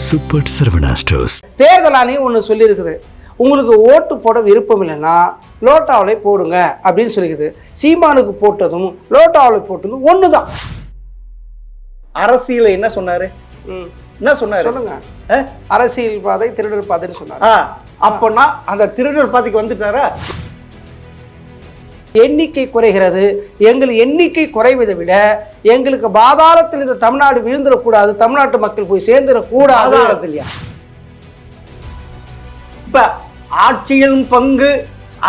Super Saravana stores. தேர்தல் ஆணையம் ஒன்று சொல்லியிருக்குது, உங்களுக்கு ஓட்டு போட விருப்பம் இல்லைன்னா லோட்டாவலை போடுங்க அப்படின்னு சொல்லிக்குது. சீமானுக்கு போட்டதும் லோட்டாவலை போட்டதும் ஒன்று தான். அரசியல என்ன சொன்னாரு? என்ன சொன்னாரு சொல்லுங்க. அரசியல் பாதை திருடர் பாதைன்னு சொன்னார். அப்போனா அந்த திருடர் பாதைக்கு வந்துட்டாரா? எண்ணிக்கை குறைகிறது. எங்கள் எண்ணிக்கை குறைவதை விட எங்களுக்கு பாதாளத்தில் இந்த தமிழ்நாடு விழுந்துடக்கூடாது, தமிழ்நாட்டு மக்கள் போய் சேர்ந்துடக்கூடாது. இப்ப ஆட்சியிலும் பங்கு,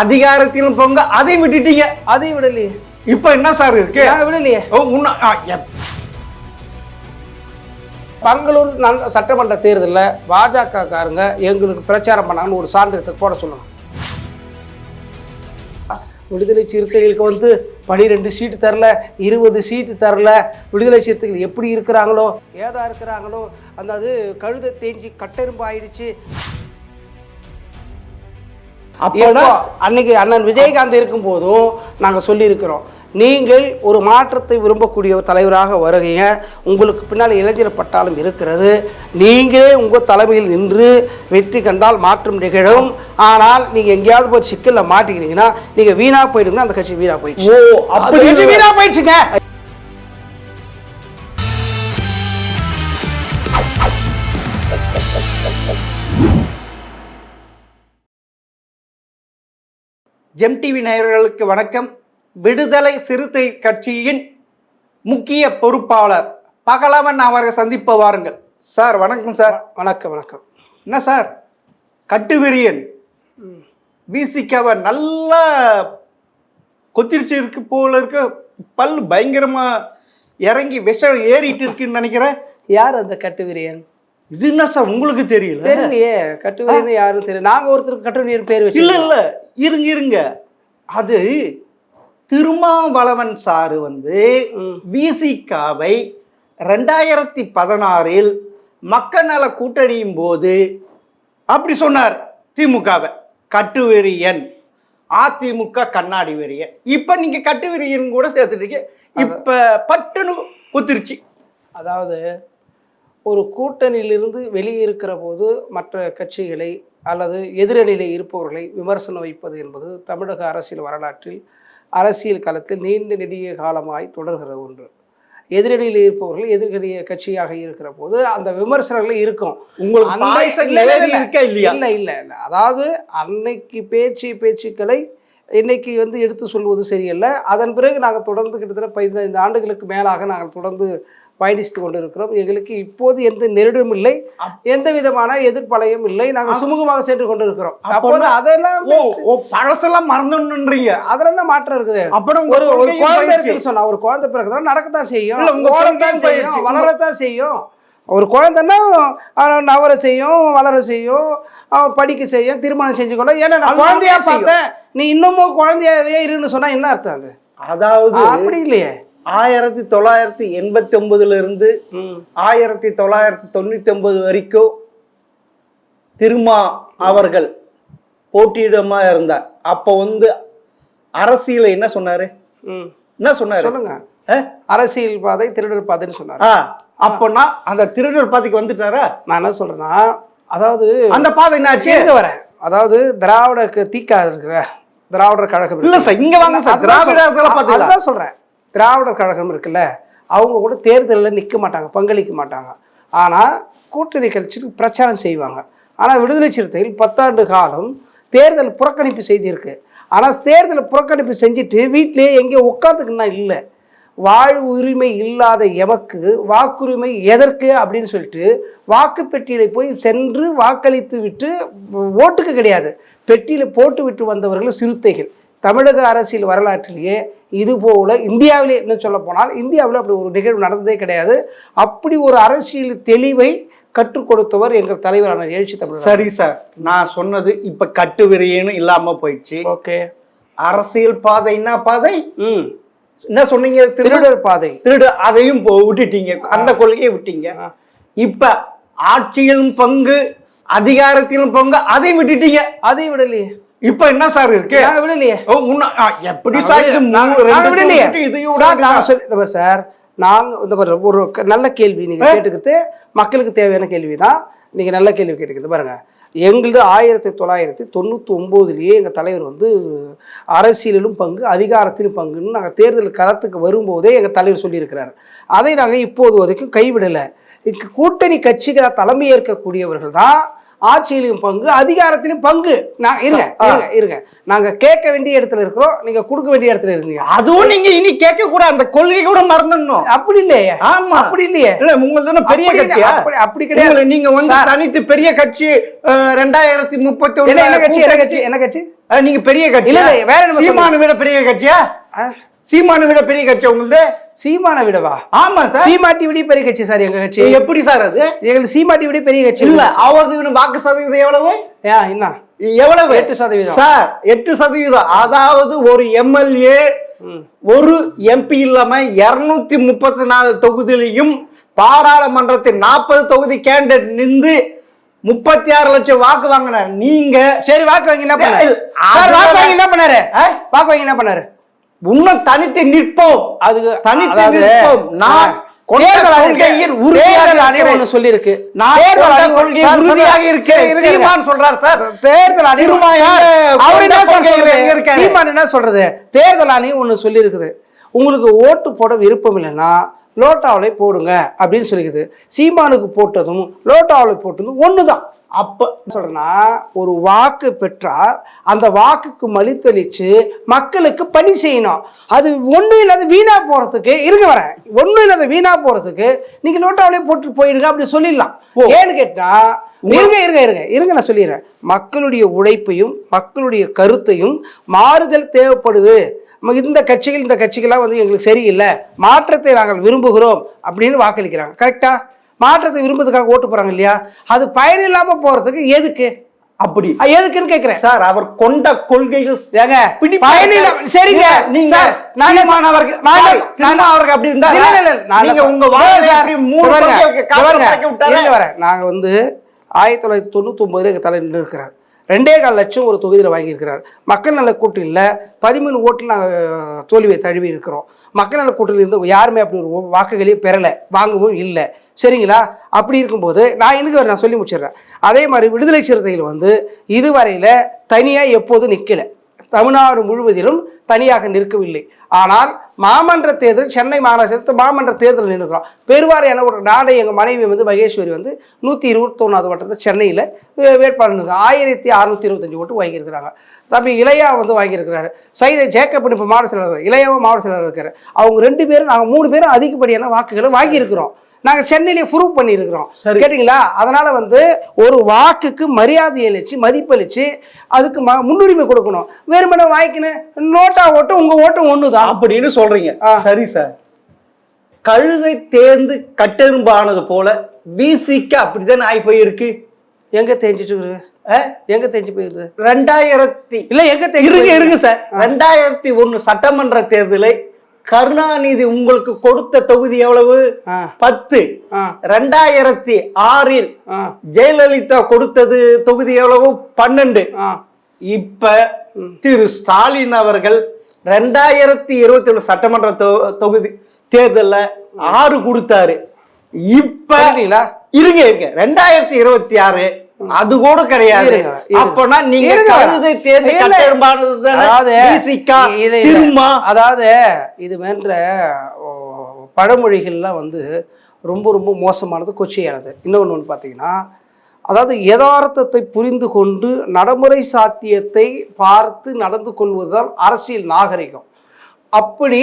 அதிகாரத்திலும் பங்கு, அதை விட்டுட்டீங்க. அதை விடலையே. இப்ப என்ன சார் இருக்கு? விடலையே. பெங்களூர் சட்டமன்ற தேர்தலில் பாஜக காரங்க எங்களுக்கு பிரச்சாரம் பண்ணாங்கன்னு ஒரு சான்றிதழ் போட சொல்லணும். விடுதலை சிறுத்தைகளுக்கு 12 சீட்டு தரல, 20 சீட்டு தரல. விடுதலை சிறுத்தைகள் எப்படி இருக்கிறாங்களோ, ஏதா இருக்கிறாங்களோ, அந்த அது கழுதை தேஞ்சி கட்டெரும்பு ஆயிடுச்சு. அப்போ அன்னைக்கு அண்ணன் விஜயகாந்த் இருக்கும் போதும் நாங்கள் சொல்லியிருக்கிறோம், நீங்கள் ஒரு மாற்றத்தை விரும்பக்கூடிய தலைவராக வருகிறீங்க, உங்களுக்கு பின்னால் இளைஞர் பட்டாளம் இருக்கிறது, நீங்களே உங்கள் தலைமையில் நின்று வெற்றி கண்டால் மாற்றம் நிகழும். ஆனால் நீங்கள் எங்கேயாவது போய் சிக்கலில் மாட்டிக்கிறீங்கன்னா நீங்கள் வீணா போயிடுங்கன்னா அந்த கட்சி வீணா போயிடுச்சு. வீணா போயிடுச்சுங்க. ஜெம் டிவி நேயர்களுக்கு வணக்கம். விடுதலை சிறுத்தை கட்சியின் முக்கிய பொறுப்பாளர் பகலவன் அவரை சந்திப்ப வாருங்கள். சார் வணக்கம். சார் வணக்கம். வணக்கம். என்ன சார் கட்டுவிரியன் விசிகாவை நல்லா கொத்திருச்சு இருக்கு போல இருக்கு, பல்லு பயங்கரமா இறங்கி விஷம் ஏறிட்டு இருக்குன்னு நினைக்கிறேன். யார் அந்த கட்டுவிரியன்? இது என்ன சார் உங்களுக்கு தெரியல? தெரியலையே. கட்டுவிரியன் யாரும் தெரியல. நாங்கள் ஒருத்தருக்கு கட்டுவிரியன் பேர் வச்சு. இல்ல இருங்க, அது திருமாவளவன் சாரு விசிகாவை 2016 மக்கள் நல கூட்டணியும் போது அப்படி சொன்னார். திமுகவை கட்டுவெறியன், அதிமுக கண்ணாடி வெறியன். இப்ப நீங்க கட்டுவெறியன் கூட சேர்த்துட்டீங்க. இப்ப பட்டுன்னு குத்திருச்சு. அதாவது ஒரு கூட்டணியிலிருந்து வெளியே இருக்கிற போது மற்ற கட்சிகளை அல்லது எதிரணியில் இருப்பவர்களை விமர்சனம் வைப்பது என்பது தமிழக அரசியல் வரலாற்றில் அரசியல் களத்தில் நீண்ட நெடிய காலமாய் தொடர்கிற ஒன்று. எதிரணியில் இருப்பவர்கள் எதிர்கணிய கட்சியாக இருக்கிற போது அந்த விமர்சனங்கள் இருக்கும். உங்களுக்கு இல்லை. அதாவது அன்னைக்கு பேச்சுக்களை இன்னைக்கு எடுத்து சொல்வது சரியல்ல. அதன் பிறகு நாங்கள் தொடர்ந்து கிட்டத்தட்ட 15 ஆண்டுகளுக்கு மேலாக நாங்கள் தொடர்ந்து பயணித்து கொண்டு இருக்கிறோம். எங்களுக்கு இப்போது எந்த நெருடும் இல்லை, எந்த விதமான எதிர்ப்பலையும் இல்லை. நாங்கள் சுமூகமாக சென்று கொண்டு இருக்கிறோம். அப்போது அதெல்லாம் பழசெல்லாம் மறந்துன்றீங்க. அதெல்லாம் மாற்றம் இருக்குது. அப்புறம் ஒரு குழந்தை இருக்குன்னு சொன்னா, ஒரு குழந்தை பிறகுதான் நடக்கத்தான் செய்யும், வளரத்தான் செய்யும். ஒரு குழந்தைன்னா நவர செய்யும், வளர செய்யும், படிக்க செய்யும், திருமணம் செஞ்சுக்கொள்ள. ஏன்னா நான் குழந்தையா பார்த்தேன், நீ இன்னமும் குழந்தையாவே இருன்னு சொன்னா என்ன அர்த்தம்? அது அதாவது அப்படி இல்லையே. 1989 இருந்து 1999 வரைக்கும் திருமா அவர்கள் போட்டியிடமா இருந்தார். அப்ப அரசியல என்ன சொன்னாரு? என்ன சொன்னாரு சொல்லுங்க. அரசியல் பாதை திருடர் பாதைன்னு சொன்னாரு. அப்போனா அந்த திருடர் பாதைக்கு வந்துட்டாரா? நான் என்ன சொல்றேன்னா, அதாவது அந்த பாதை என்னாச்சு? எங்க வரேன், அதாவது திராவிட தீக்கா இருக்கிற திராவிடர் கழகம் இல்ல சார், இங்க வாங்க சார். திராவிடர் சொல்றேன், திராவிடர் கழகம் இருக்குல்ல, அவங்க கூட தேர்தலில் நிற்க மாட்டாங்க, பங்களிக்க மாட்டாங்க. ஆனால் கூட்டணி கட்சிக்கு பிரச்சாரம் செய்வாங்க. ஆனால் விடுதலை சிறுத்தைகள் 10 ஆண்டு காலம் தேர்தல் புறக்கணிப்பு செய்திருக்கு. ஆனால் தேர்தலை புறக்கணிப்பு செஞ்சுட்டு வீட்டிலேயே எங்கேயோ உட்காந்துக்குன்னா இல்லை. வாழ்வு உரிமை இல்லாத எமக்கு வாக்குரிமை எதற்கு அப்படின்னு சொல்லிட்டு வாக்கு பெட்டியில் போய் சென்று வாக்களித்து விட்டு, ஓட்டுக்கு கிடையாது, பெட்டியில் போட்டு விட்டு வந்தவர்கள் சிறுத்தைகள். தமிழக அரசியல் வரலாற்றிலேயே இதுபோல இந்தியாவிலே என்ன சொல்ல போனால் இந்தியாவில் அப்படி ஒரு நிகழ்வு நடந்ததே கிடையாது. அப்படி ஒரு அரசியல் தெளிவை கற்றுக் கொடுத்தவர் எங்கள் தலைவரான எழுச்சி தமிழர். சரி சார், நான் சொன்னது இப்ப கட்டுவிரியன்னு இல்லாம போயிடுச்சு. ஓகே. அரசியல் பாதை என்ன பாதை? என்ன சொன்னீங்க? திருடர் பாதை. அதையும் விட்டுட்டீங்க, அந்த கொள்கையை விட்டீங்க. இப்ப ஆட்சியிலும் பங்கு, அதிகாரத்திலும் பங்கு, அதை விட்டுட்டீங்க. அதை விடலையே. இப்ப என்ன சார் இருக்கு? விடலையே. எப்படி சார் சார், நாங்க ஒரு நல்ல கேள்வி நீங்க கேட்டுக்கிட்டு மக்களுக்கு தேவையான கேள்விதான். நீங்கள் நல்ல கேள்வி கேட்டுக்கிறது பாருங்கள். எங்களது 1999 எங்கள் தலைவர் வந்து அரசியலிலும் பங்கு அதிகாரத்திலும் பங்குன்னு நாங்கள் தேர்தல் களத்துக்கு வரும்போதே எங்கள் தலைவர் சொல்லியிருக்கிறார். அதை நாங்கள் இப்போது வரைக்கும் கைவிடலை. கூட்டணி கட்சிகளை தலைமை ஏற்கக்கூடியவர்கள் தான் ஆட்சியிலும் பங்கு அதிகாரத்திலும் பங்கு. நான் இருங்க நாங்க கேட்க வேண்டிய இடத்துல இருக்கிறோம், நீங்க கொடுக்க வேண்டிய இடத்துல இருக்கீங்க. அதுவும் நீங்க இனி கேட்க கூட அந்த கொள்கை கூட மறந்துடணும். அப்படி இல்லையே. ஆமா, அப்படி இல்லையே. இல்ல உங்களுக்கு பெரிய கட்சி அப்படி கிடையாது. நீங்க வந்து தனித்து பெரிய கட்சி 2031 என்ன கட்சி? என்ன கட்சி? நீங்க பெரிய கட்சி இல்ல வேற என்ன? சீமானை விட பெரிய கட்சியா? சீமானை விட பெரிய கட்சி உங்களுக்கு? சீமானை விடவா? ஆமா சார், சீமாட்டி விட பெரிய கட்சி சார் எங்க கட்சி. எப்படி சார் அது? எங்களுக்கு சீமாட்டி விட பெரிய கட்சி இல்ல. அவரது வாக்கு சதவீதம் எவ்வளவு? என்ன எவ்வளவு? 8% சார். 8%. அதாவது ஒரு எம்எல்ஏ ஒரு எம்பி இல்லாம 234 தொகுதியிலையும் பாராளுமன்றத்தின் 40 தொகுதி கேண்டிடேட் நின்று 36 லட்சம் வாக்கு வாங்கின நீங்க. சரி, வாக்கு வாங்கி என்ன பண்ணாரு? வாக்கு வாங்கி என்ன பண்ணாரு? இன்னும் தனித்து நிற்போம். அதுக்கு தனித்து நிற்போம். நான் கொள்கையில் தேர்தல் ஆணையம் ஒண்ணு சொல்லி இருக்கு. தேர்தல் ஆணையம் உறுதியாக இருக்கு. சீமான் சொல்றாரு சார். தேர்தல் ஆணையம் அவர் என்ன சொல்றாரு? சீமான் என்ன சொல்றது? தேர்தல் ஆணையம் ஒண்ணு சொல்லி இருக்குது, உங்களுக்கு ஓட்டு போட விருப்பம் இல்லைன்னா லோட்டாவலை போடுங்க அப்படின்னு சொல்லிக்குது. சீமானுக்கு போட்டதும் லோட்டாவலை போட்டதும் ஒண்ணுதான். அப்ப சொல்றேன்னா, ஒரு வாக்கு பெற்றால் அந்த வாக்குக்கு மலித்தளிச்சு மக்களுக்கு பணி செய்யணும். அது ஒன்றும் இல்லாத வீணா போறதுக்கு ஒன்றும் இல்லாத வீணா போறதுக்கு நீங்க நோட்டாவிலே போட்டு போயிடுங்க அப்படி சொல்லிடலாம். ஏன்னு கேட்டா, இருங்க நான் சொல்லிடுறேன். மக்களுடைய உழைப்பையும் மக்களுடைய கருத்தையும் மாறுதல் தேவைப்படுது. இந்த கட்சிகள்லாம் வந்து எங்களுக்கு சரியில்லை, மாற்றத்தை நாங்கள் விரும்புகிறோம் அப்படின்னு வாக்களிக்கிறாங்க. கரெக்டா? மாற்றத்தை விரும்புறதுக்காக ஓட்டு போறாங்க இல்லையா? அது பயன் இல்லாம போறதுக்கு எதுக்கு? அப்படி எதுக்குன்னு கேக்குறேன் சார். அவர் கொண்ட கொள்கைகள் பயன் இல்லாம. சரிங்க, நீங்க அவருக்கு அப்படி இருந்தா நாங்க வந்து 1999 எங்க தலை நின்று இருக்கிறார். 2.25 லட்சம் ஒரு தொகுதியில் வாங்கியிருக்கிறார். மக்கள் நல கூட்டணியில் 13 ஓட்டில் நாங்கள் தோல்வியை தழுவி இருக்கிறோம். மக்கள் நல கூட்டணியில் இருந்து யாருமே அப்படி ஒரு வாக்குகளையும் பெறலை, வாங்கவும் இல்லை. சரிங்களா? அப்படி இருக்கும்போது நான் சொல்லி முடிச்சிடுறேன். அதே மாதிரி விடுதலை சிறுத்தைகள் வந்து இதுவரையில் தனியாக எப்போதும் நிற்கலை, தமிழ்நாடு முழுவதிலும் தனியாக நிற்கவில்லை. ஆனால் மாமன்ற தேர்தல், சென்னை மாநகரத்தில் மாமன்ற தேர்தல் நின்றுக்கிறோம். பெருவாரியான ஒரு நாடை எங்கள் மனைவி வந்து மகேஸ்வரி வந்து 121வது வட்டத்தில் சென்னையில் வேட்பாளர் 1625 ஓட்டு வாங்கியிருக்கிறாங்க. தம்பி இளையா வந்து வாங்கியிருக்கிறாரு. சைதை ஜேக்கப் இப்போ மாவட்ட செயலாளர், இளையாவும் மாவட்ட செயலாளர் இருக்காரு. அவங்க 2 பேரும், நாங்கள் 3 பேரும் அதிகப்படியான வாக்குகளை வாங்கியிருக்கிறோம். நாங்கள் சென்னையிலே ப்ரூவ் பண்ணியிருக்கிறோம். கேட்டிங்களா? அதனால வந்து ஒரு வாக்குக்கு மரியாதை அளிச்சு மதிப்பளிச்சு அதுக்கு முன்னுரிமை கொடுக்கணும். வேறுமனை வாங்கிக்கணும் நோட்டா ஓட்டு உங்க ஓட்டு ஒண்ணுதான் அப்படின்னு சொல்றீங்க. சரி சார், கழுதை தேர்ந்து கட்டெரும்பு ஆனது போல விசிக்கு அப்படிதான் ஆகி போயிருக்கு. எங்க தேஞ்சிட்டு இருக்கு? எங்க தேஞ்சு போயிருது? 2000 இல்ல எங்க இருக்கு சார். 2001 சட்டமன்ற தேர்தலை கருணாநிதி உங்களுக்கு கொடுத்த தொகுதி எவ்வளவு? 10. 2006 ஜெயலலிதா கொடுத்தது தொகுதி எவ்வளவு? 12. இப்ப திரு ஸ்டாலின் அவர்கள் 2021 சட்டமன்ற தொகுதி தேர்தல்ல 6 கொடுத்தாரு. இப்ப இருங்க 2026 அது கூட கிடையாது. அப்பனா நீங்க கழுதை தேர்ந்து கட்டெரும்பானது. அதாவது இது மேன்ற பழமொழிகள்லாம் வந்து ரொம்ப ரொம்ப மோசமானது, கொச்சையானது. இன்னொன்று பார்த்தீங்கன்னா, அதாவது யதார்த்தத்தை புரிந்து கொண்டு நடைமுறை சாத்தியத்தை பார்த்து நடந்து கொள்வதுதான் அரசியல் நாகரிகம். அப்படி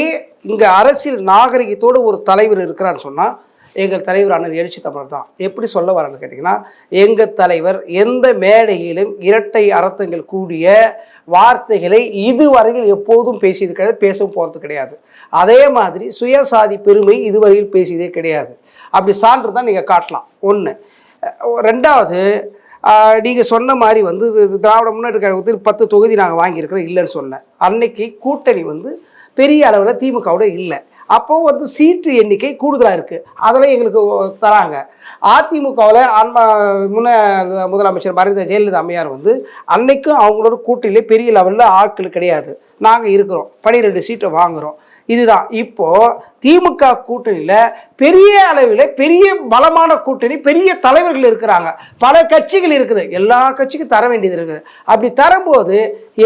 இங்கே அரசியல் நாகரிகத்தோடு ஒரு தலைவர் இருக்கிறான்னு சொன்னால் எங்கள் தலைவர் அண்ணன் எழுச்சி தமிழர் தான். எப்படி சொல்ல வரேன்னு கேட்டிங்கன்னா, எங்கள் தலைவர் எந்த மேடையிலும் இரட்டை அர்த்தங்கள் கூடிய வார்த்தைகளை இதுவரையில் எப்போதும் பேசியது கிடையாது, பேசவும் போகிறது கிடையாது. அதே மாதிரி சுயசாதி பெருமை இதுவரையில் பேசியதே கிடையாது. அப்படி சான்று தான் நீங்கள் காட்டலாம். ஒன்று. ரெண்டாவது, நீங்கள் சொன்ன மாதிரி வந்து திராவிட முன்னேற்ற கழகத்தில் 10 தொகுதி நாங்கள் வாங்கியிருக்கிறோம் இல்லைன்னு சொன்னேன். அன்னைக்கு கூட்டணி வந்து பெரிய அளவில் திமுகவோட இல்லை. அப்போ வந்து சீட்டு எண்ணிக்கை கூடுதலாக இருக்குது, அதெல்லாம் எங்களுக்கு தராங்க. அதிமுகவில் முன்ன முதலமைச்சர் மறைந்த ஜெயலலிதா அம்மையார் வந்து அன்னைக்கும் அவங்களோட கூட்டணியிலே பெரிய லெவலில் ஆட்கள் கிடையாது. நாங்கள் இருக்கிறோம், 12 சீட்டை வாங்குகிறோம். இதுதான். இப்போ திமுக கூட்டணியில பெரிய அளவில் பெரிய பலமான கூட்டணி, பெரிய தலைவர்கள் இருக்கிறாங்க, பல கட்சிகள் இருக்குது, எல்லா கட்சிக்கும் தர வேண்டியது இருக்குது. அப்படி தரும்போது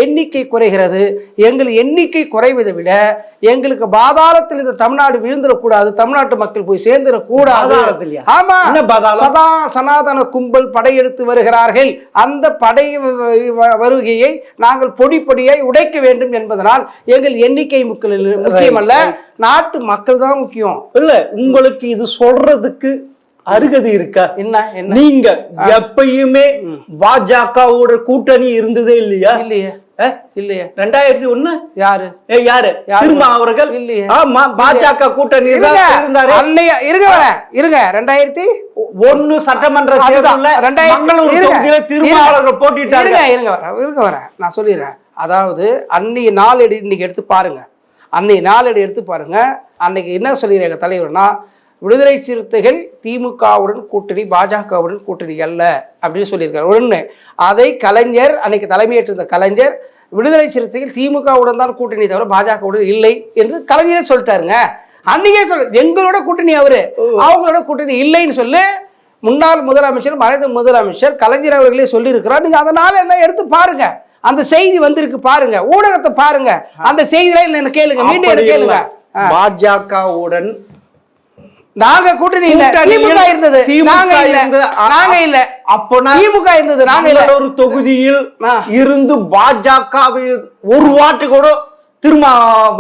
எண்ணிக்கை குறைகிறது. எங்களுக்கு எண்ணிக்கை குறைவதை விட எங்களுக்கு பாதாளத்தில் இந்த தமிழ்நாடு விழுந்துடக்கூடாது, தமிழ்நாட்டு மக்கள் போய் சேர்ந்துடக்கூடாது. ஆமா, சனாதன கும்பல் படையெடுத்து வருகிறார்கள், அந்த படை வருகையை நாங்கள் பொடி பொடியாய் உடைக்க வேண்டும் என்பதனால் எங்கள் எண்ணிக்கை முக்கியமல்ல, நாட்டு மக்கள் தான் முக்கியம். இல்ல, உங்களுக்கு இது சொல்றதுக்கு அருகதை இருக்கா? என்ன நீங்க எப்பயுமே பாஜகவோட கூட்டணி இருந்ததே இல்லையா? இல்லையே இல்லையே. 2001 யாரு யாரு திரும்ப அவர்கள் இல்லையே. ஆமா, பாஜக கூட்டணி இருந்தாரு. இருங்க 2001 சட்டமன்ற தேர்தலில் திருமாவளவர்கள் போட்டிட்டாங்க. இருங்க வர நான் சொல்லிடுறேன். அதாவது அன்னைய நாளேடு இன்னைக்கு எடுத்து பாருங்க, அன்னைய நாளேடு எடுத்து பாருங்க. அன்னைக்கு என்ன சொல்லிடுறாங்க தலைவர்னா, விடுதலை சிறுத்தைகள் திமுகவுடன் கூட்டணி, பாஜகவுடன் கூட்டணி அல்ல அப்படின்னு சொல்லியிருக்காரு. ஒன்று, அதை கலைஞர் அன்னைக்கு தலைமையேற்றிருந்த கலைஞர் விடுதலை சிறுத்தைகள் திமுகவுடன் தான் கூட்டணி தவிர பாஜகவுடன் இல்லை என்று கலைஞரே சொல்லிட்டாருங்க. அன்னைக்கே எங்களோட கூட்டணி அவரு, அவங்களோட கூட்டணி இல்லைன்னு சொல்லி முன்னாள் முதலமைச்சர், மறைந்த முதலமைச்சர் கலைஞர் அவர்களே சொல்லியிருக்கிறார். நீங்க அதனால எல்லாம் எடுத்து பாருங்க, அந்த செய்தி வந்திருக்கு பாருங்க, ஊடகத்தை பாருங்க, அந்த செய்தியில என்ன கேளுங்க, மீண்டும் கேளுங்க. பாஜகவுடன் நாங்க கூட்டணி இல்ல, திமுக இருந்தது, நாங்க இல்ல. அப்போ திமுக இருந்தது, நாங்க இல்ல. ஒரு தொகுதியில் இருந்து பாஜக ஒரு வாட்டு கூட திரும்ப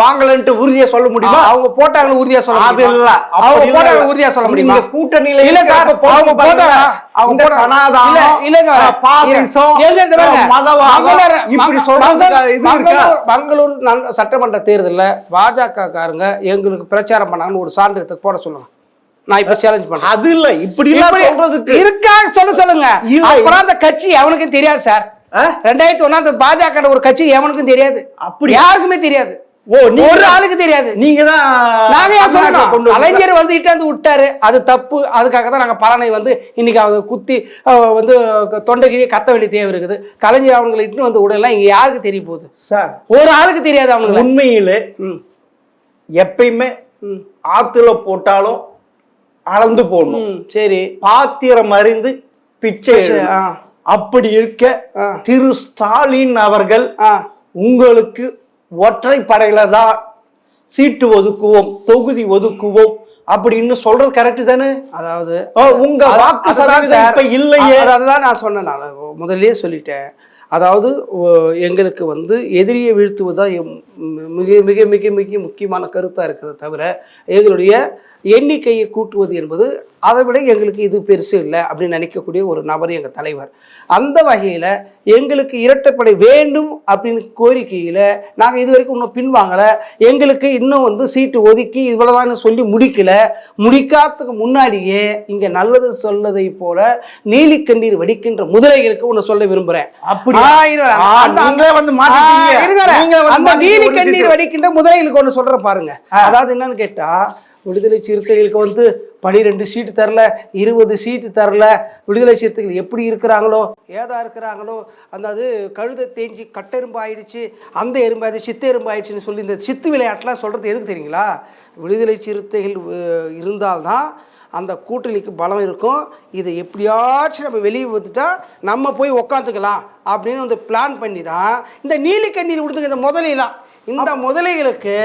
வாங்கலன்ட்டு உறுதியா சொல்ல முடியுமா? அவங்க போட்டாங்கன்னு உறுதியா சொல்ல அது இல்ல, அவங்க போட்டாங்க உறுதியா சொல்ல முடியுமா? கூட்டணியில இல்ல சார், அவங்க போட்டாங்க, அவங்க சனாதனம் இல்லங்க பாசிசம் மதவாதம் இப்படி சொல்றாங்க. இது இருக்கா? பெங்களூர் சட்டமன்ற தேர்தல்ல பாஜக காரங்க எங்களுக்கு பிரச்சாரம் பண்ணாங்கன்னு ஒரு சான்று போட சொல்லுங்க, நான் இப்ப சேலஞ்ச் பண்றேன். அது இல்ல, இப்படி சொல்றதுக்கு இருக்கா சொல்லுங்க. அப்புறம் அந்த கட்சி அவனுக்கு தெரியாது சார். 2001 பாஜக ஒரு கட்சி எவனுக்கும் தெரியாது, அப்படி யாருக்குமே தெரியாது, ஒரு ஆளுக்கு தெரியாது. நீங்க தான் கலைஞர் வந்து இட்டாந்து விட்டாரு, அது தப்பு. அதுக்காக தான் நாங்க பலனை வந்து இன்னைக்கு அவங்க குத்தி வந்து தொண்டைக்கு கத்த வேண்டிய தேவை இருக்குது. கலைஞர் அவங்களை இட்டு வந்து விடலாம், இங்க யாருக்கு தெரிய போகுது சார்? ஒரு ஆளுக்கு தெரியாது. அவங்க உண்மையிலே எப்பயுமே ஆத்துல போட்டாலும் அளந்து போடணும். சரி, பாத்திரம் அறிந்து பிச்சை. அப்படி இருக்க திரு ஸ்டாலின் அவர்கள் உங்களுக்கு ஒற்றை படையில தான் சீட்டு ஒதுக்குவோம், தொகுதி ஒதுக்குவோம் அப்படின்னு சொல்றது கரெக்ட் தானே? அதாவது உங்க வாக்கு சதவீதம் இல்லையே, அதுதான் நான் சொன்னேன். நான் முதல்லயே சொல்லிட்டேன். அதாவது எங்களுக்கு வந்து எதிரியை வீழ்த்துவதுதான் மிக மிக மிக மிக முக்கியமான கருத்தாக இருக்கிறத தவிர எங்களுடைய எண்ணிக்கையை கூட்டுவது என்பது அதை விட எங்களுக்கு இது பெருசு இல்லை அப்படின்னு நினைக்கக்கூடிய ஒரு நபர் எங்கள் தலைவர். அந்த வகையில் எங்களுக்கு இரட்டைப்படை வேண்டும் அப்படின்னு கோரிக்கையில் நாங்கள் இது வரைக்கும் இன்னும் பின்வாங்கலை. எங்களுக்கு இன்னும் வந்து சீட்டு ஒதுக்கி இவ்வளோதான் சொல்லி முடிக்காததுக்கு முன்னாடியே இங்கே நல்லது சொல்லதை போல நீலிக்கண்ணீர் வடிக்கின்ற முதலைகளுக்கு ஒன்று சொல்ல விரும்புகிறேன். அந்த நீலிக்கண்ணீர் வடிக்கின்ற முதலைகளுக்கு ஒன்று சொல்கிற பாருங்க. அதாவது என்னன்னு கேட்டால், விடுதலை சிறுத்தைகளுக்கு வந்து 12 சீட்டு தரல, 20 சீட்டு தரல. விடுதலை சிறுத்தைகள் எப்படி இருக்கிறாங்களோ ஏதா இருக்கிறாங்களோ, அந்த அது கழுதை தேஞ்சி கட்டெரும்பு ஆயிடுச்சு, அந்த எறும்பு அது சித்த எறும்பு ஆயிடுச்சுன்னு சொல்லி இந்த சித்து விளையாட்டுலாம் சொல்கிறது எதுக்கு தெரியுங்களா? விடுதலை சிறுத்தைகள் இருந்தால்தான் அந்த கூட்டணிக்கு பலம் இருக்கும். இதை எப்படியாச்சும் நம்ம வெளியே வந்துட்டா நம்ம போய் உக்காந்துக்கலாம் அப்படின்னு வந்து பிளான் பண்ணி தான் இந்த நீலிக்கண்ணீர் விடுதுங்க. இந்த முதலையெல்லாம், இந்த முதலைகளுக்கு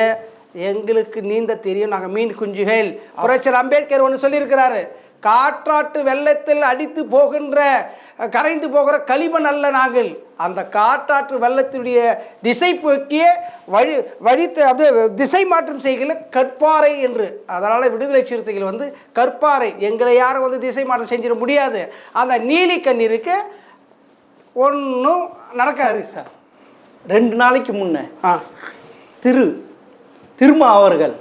எங்களுக்கு நீந்த தெரியும், நாங்கள் மீன் குஞ்சுகள். புரட்சியர் அம்பேத்கர் ஒன்று சொல்லியிருக்கிறாரு, காற்றாற்று வெள்ளத்தில் அடித்து போகின்ற கரைந்து போகிற களிமண் அல்ல நாங்கள், அந்த காற்றாற்று வெள்ளத்தினுடைய திசை போக்கிய வழித்து அப்படியே திசை மாற்றம் செய்கிற கற்பாறை என்று. அதனால் விடுதலை சிறுத்தைகள் வந்து கற்பாறை, எங்களை யாரும் வந்து திசை மாற்றம் செஞ்சிட முடியாது. அந்த நீலி கண்ணீருக்கு ஒன்றும் நடக்காது சார். 2 நாளைக்கு முன்னே திருமா அவர்கள்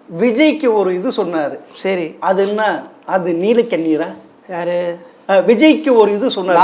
விஜய்க்கு ஒரு இது சொன்னாரு. சரி, அது என்ன? அது நீலக்கண்ணீரா? யாரு? விஜய்க்கு ஒரு இது சொன்னாரு.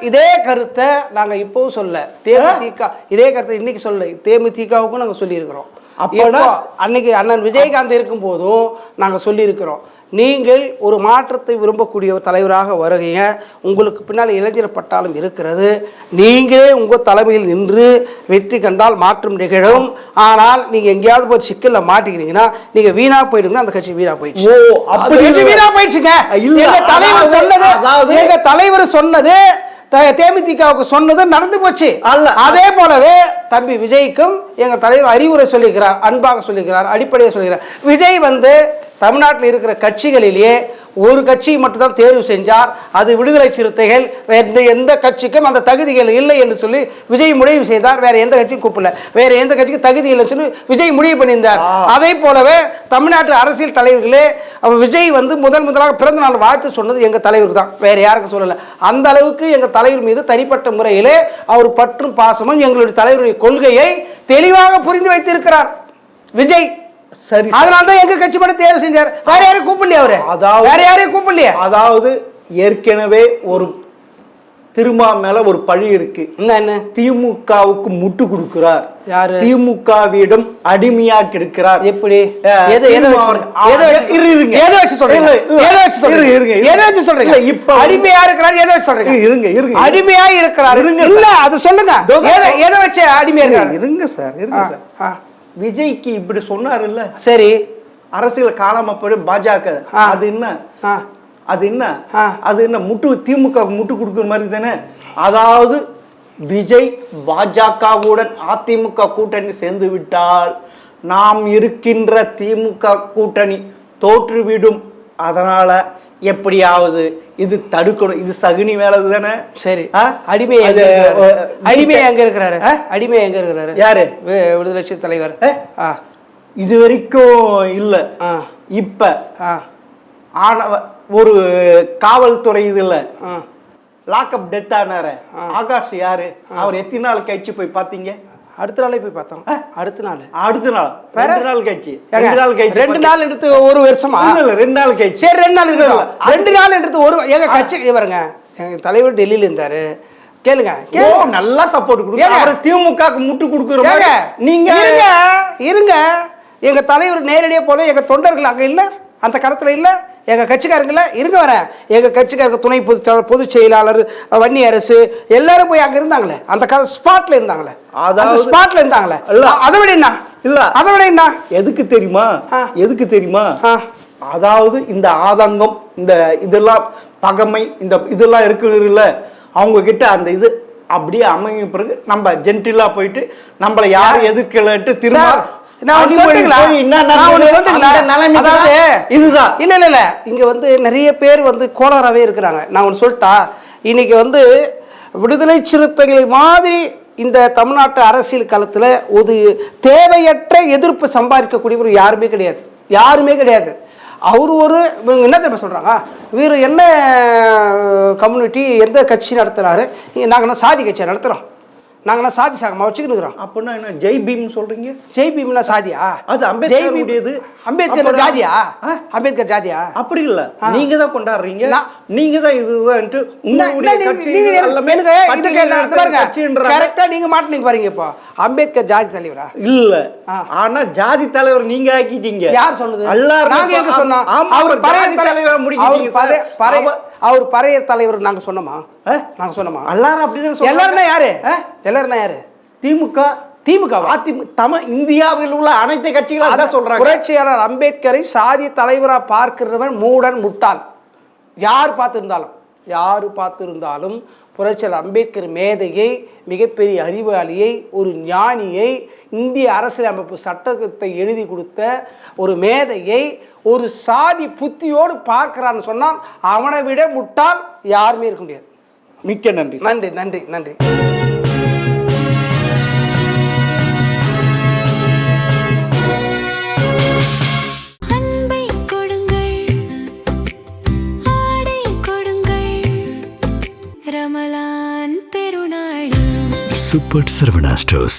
இதே கருத்தை நாங்க இப்பவும் சொல்ல, தேமுதிக இதே கருத்தை இன்னைக்கு சொல்ல, தேமுதிகவுக்கும் நாங்க சொல்லி இருக்கிறோம். அப்போனா அன்னைக்கு அண்ணன் விஜயகாந்த் இருக்கும் போதும் நாங்கள் சொல்லியிருக்கிறோம், நீங்கள் ஒரு மாற்றத்தை விரும்பக்கூடிய ஒரு தலைவராக வருகிறீங்க, உங்களுக்கு பின்னால் இளைஞர் பட்டாளம் இருக்கிறது, நீங்களே உங்கள் தலைமையில் நின்று வெற்றி கண்டால் மாற்றம் நிகழும். ஆனால் நீங்கள் எங்கேயாவது போய் சிக்கலில் மாட்டிக்கிறீங்கன்னா நீங்கள் வீணா போயிடுங்கன்னா அந்த கட்சி வீணா போயிடுச்சு. வீணா போயிடுச்சுங்க. எங்க தலைவர் சொன்னது, எங்க தலைவர் சொன்னது தேமுதிகவுக்கு சொன்னது நடந்து போச்சு. அதே போலவே தம்பி விஜய்க்கும் எங்க தலைவர் அறிவுரை சொல்லிக்கிறார், அன்பாக சொல்லிக்கிறார், அடிப்படையை சொல்லிக்கிறார். விஜய் வந்து தமிழ்நாட்டில் இருக்கிற கட்சிகளிலேயே ஒரு கட்சியை மட்டும்தான் தேர்வு செஞ்சார், அது விடுதலை சிறுத்தைகள். எந்த கட்சிக்கும் அந்த தகுதிகள் இல்லை என்று சொல்லி விஜய் முடிவு செய்தார். வேற எந்த கட்சியும் கூப்பிடல, வேற எந்த கட்சிக்கும் தகுதி இல்லைன்னு சொல்லி விஜய் முடிவு பண்ணியிருந்தார். அதே போலவே தமிழ்நாட்டு அரசியல் தலைவர்களே விஜய் வந்து முதலாக பிறந்த நாள் வாழ்த்து சொன்னது எங்க தலைவருக்கு தான், வேற யாருக்கும் சொல்லல. அந்த அளவுக்கு எங்க தலைவர் மீது தனிப்பட்ட முறையிலே அவர் பற்றும் பாசமும் எங்களுடைய தலைவருடைய கொள்கையை தெளிவாக புரிந்து வைத்திருக்கிறார் விஜய். சரி, அதனாலதான் எங்க கட்சி மட்டும் தேர்வு செஞ்சார், வேற யாரையும் கூப்பிடலையா அவரு? வேற யாரையும் கூப்பிடலையா? அதாவது ஏற்கனவே ஒரு திருமா மேல ஒரு பழி இருக்கு. என்ன? திமுகவுக்கு முட்டு கொடுக்கிறார். யாரு? திமுகவிடம் அடிமையா கிடக்கிறார். எப்படி? இப்ப அடிமையா இருக்கிறார். எதை வச்சு சொல்றீங்க? இருங்க இருங்க. அடிமையா இருக்கிறார். இல்ல அது சொல்லுங்க. எதை வச்சு அடிமையா இருக்காரு? இருங்க சார், இருங்க சார். விஜய்க்கு இப்படி சொன்னார் இல்ல, சரி, அரசியல் காலாம போய் பாஜக அது என்ன, அது என்ன, அது என்ன முட்டு திமுக முட்டு கொடுக்குற மாதிரி தானே. அதாவது விஜய் பாஜகவுடன் அதிமுக கூட்டணி சேர்ந்து விட்டால் நாம் இருக்கின்ற திமுக கூட்டணி தோற்றுவிடும். அதனால எப்படியாவது இது தடுக்கணும். இது சகுனி வேலை தானே. சரி, அடிமை அடிமை எங்க இருக்கிறாரு? அடிமை எங்க இருக்கிறாரு? யாரு? விடுதலை கட்சி தலைவர் இது வரைக்கும் இல்ல. இப்ப ஒரு காவல்துறை இதுல லாக்அப் டெத் ஆனாரு ஆகாஷ். யாரு அவர்? எத்தனை நாள் கழிச்சு போய் பாத்தீங்க? அடுத்த நாளே போய் பார்த்தோம். அடுத்த நாள் 2 நாள் கழிச்சு. 2 நாள் எடுத்து ஒரு வருஷமா? 2 நாள் கழிச்சு. சரி, 2 நாள் இருக்கு. 2 நாள் எடுத்து ஒரு எங்க கட்சி பாருங்க, எங்க தலைவர் டெல்லியில இருந்தாரு. கேளுங்க, நல்லா சப்போர்ட் கொடுங்க. திமுக முட்டு கொடுக்குற நீங்க இருங்க. எங்க தலைவர் நேரடியா போல எங்க தொண்டர்கள் அங்க இல்ல, அந்த கருத்துல இல்ல, எங்க கட்சிக்காரங்கள இருங்க. வர எங்க கட்சிக்காரங்க துணை பொதுச் செயலாளர் வன்னி அரசு எல்லாரும் போய் அங்க இருந்தாங்களே, அந்த ஸ்பாட்ல இருந்தாங்களே, அதாவது ஸ்பாட்ல இருந்தாங்களே. அதை விட என்ன இல்ல, அதை விட என்ன எதுக்கு தெரியுமா? எதுக்கு தெரியுமா? அதாவது இந்த ஆதங்கம், இந்த இதெல்லாம் பகமை, இந்த இதெல்லாம் இருக்குல்ல, அவங்க கிட்ட அந்த இது அப்படியே அமையும். பிறகு நம்ம ஜென்டிலா போயிட்டு நம்மளை யாரும் எதிர்க்கலன்ட்டு திரும்ப இதுதான். இல்ல இல்ல இல்ல, இங்க வந்து நிறைய பேர் வந்து கோளாறாவே இருக்கிறாங்க. நான் ஒன்று சொல்லிட்டா, இன்னைக்கு வந்து விடுதலை சிறுத்தைகளை மாதிரி இந்த தமிழ்நாட்டு அரசியல் களத்துல ஒரு தேவையற்ற எதிர்ப்பு சம்பாதிக்கக்கூடியவர் யாருமே கிடையாது, யாருமே கிடையாது. அவர் ஒரு என்ன தெரியுமா சொல்றாங்க, வேறு என்ன கம்யூனிட்டி எந்த கட்சி நடத்துறாரு, நாங்கள் சாதி கட்சியை நடத்துறோம், நாங்கள் சாதி சாகமா வச்சுக்கிட்டு. அப்படின்னா என்ன ஜெய் பீம் சொல்றீங்க? ஜெய் பீம்னா சாதியா? அது அம்பேத்கர். அம்பேத்கர் ஜாதியா? அம்பேத்கர் ஜாதியா? அப்படி இல்ல, நீங்க தான் கொண்டாடுறீங்க, நீங்க தான் இதுதான் கரெக்டா நீங்க மாட்டீங்க பாருங்க. இப்போ அம்பேத்கர் ஜாதி தலைவரா? இல்ல, ஆனா ஜாதி தலைவர் நீங்க ஆக்கிட்டீங்க. யார் சொன்னது? நாங்க எங்க சொன்னோம்? அவர் பறைய தலைவர் முடிக்கிறீங்க. அவர் பறைய தலைவர் நாங்க சொன்னோமா? நாங்க சொன்னோமா? எல்லாரும் அப்படிதான். எல்லாருமே யாரு? எல்லாருமே யாரு? திமுக. திமுக இந்தியாவில் உள்ள அனைத்து கட்சிகளும் அதான் சொல்றாங்க. புரட்சியாளர் அம்பேத்கரை சாதி தலைவரா பார்க்கிறவன் மூடன் முட்டாள். யார் பார்த்திருந்தாலும் புரட்சியாளர் அம்பேத்கர் மேதையை, மிகப்பெரிய அறிவாளியை, ஒரு ஞானியை, இந்திய அரசியலமைப்பு சட்டத்தை எழுதி கொடுத்த ஒரு மேதையை ஒரு சாதி புத்தியோடு பார்க்கிறான்னு சொன்னால் அவனை விட முட்டாள் யாருமே இருக்க முடியாது. மிக்க நன்றி. நன்றி நன்றி நன்றி. Super Sarvana Stores.